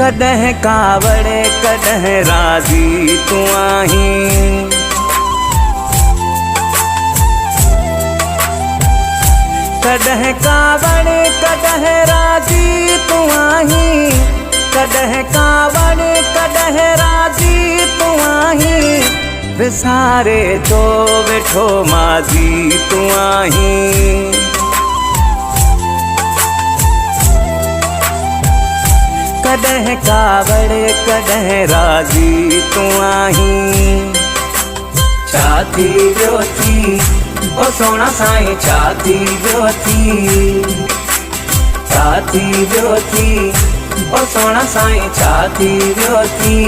कॾहिं कावड़े कॾहिं राज़ी तूं आहीं। कॾहिं कावड़े कॾहिं राज़ी तूं आहीं। कॾहिं कावड़े कॾहिं राज़ी तूं आहीं। विसारे थो वेठो माज़ी तूं आहीं। कॾहिं कावड़े कॾहिं राज़ी तूं आहीं। छा थी वियो थी ओ सोना साईं, छा थी वियो थी। छा थी वियो थी ओ सोना साईं, छा थी वियो थी।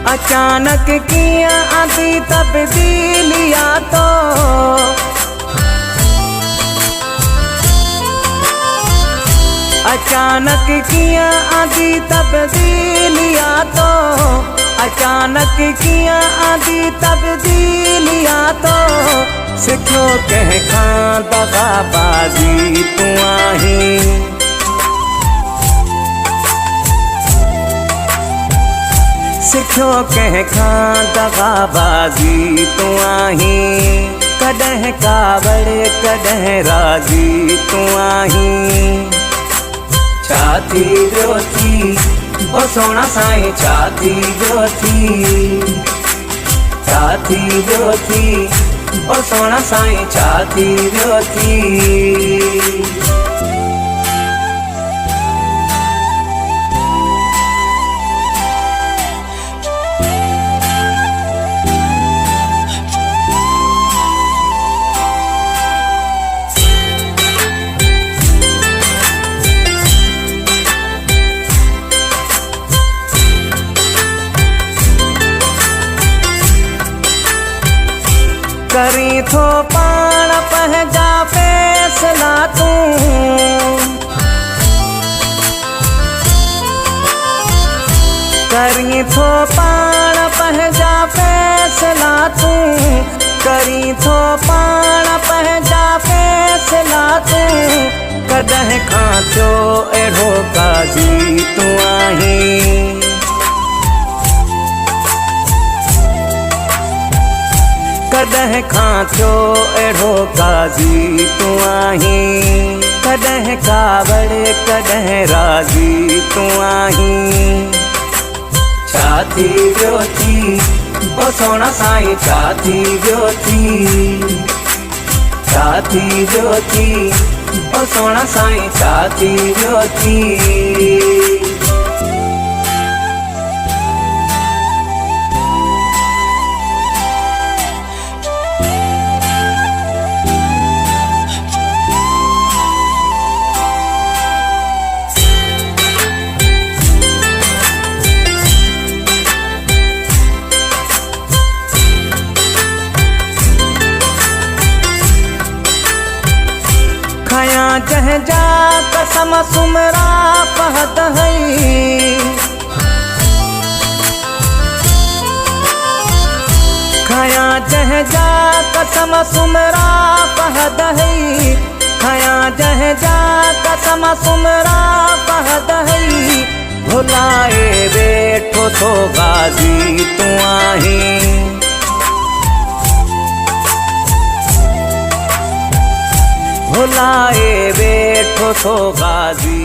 अचानक कीअं आंदी तब्दीलिया तो। अचानक कीअं आंदी तब्दीलिया तो। अचानक कीअं आंदी तब्दीलिया तो। सिखियो कंहिंखां दगाबाज़ी तूं आहीं। सिखियो कंहिंखां दगाबाज़ी तूं आहीं। कॾहिं कावड़े कॾहिं राज़ी तूं आहीं। छा थी वियो थी ओ सोना साईं, छा थी वियो थी। छा थी वियो थी ओ सोना साईं, छा थी वियो थी। करी थो पाण पंहिंजा फैसला तूं। करी थो पाण पंहिंजा फैसला तूं। करी थो पाण पंहिंजा फैसला तूं। कॾहिं खां थियो अहिड़ो काज़ी तूं आहीं। कॾहिं खां थियो अहिड़ो काज़ी तूं आहीं। कॾहिं कावड़े कॾहिं राज़ी तूं आहीं। छा थी वियो थी ओ सोना साईं, छा थी वियो थी। छा थी वियो थी ओ सोना साईं, छा थी वियो थी। खयां जंहिंजा कसम सुमरा फहद हई। खयां जंहिंजा कसम सुमरा फहद हई। खयां जंहिंजा कसम सुमरा फहद हई। भुलाए वेठो थो गाज़ी तूं आहीं। भुलाए वेठो थो गाज़ी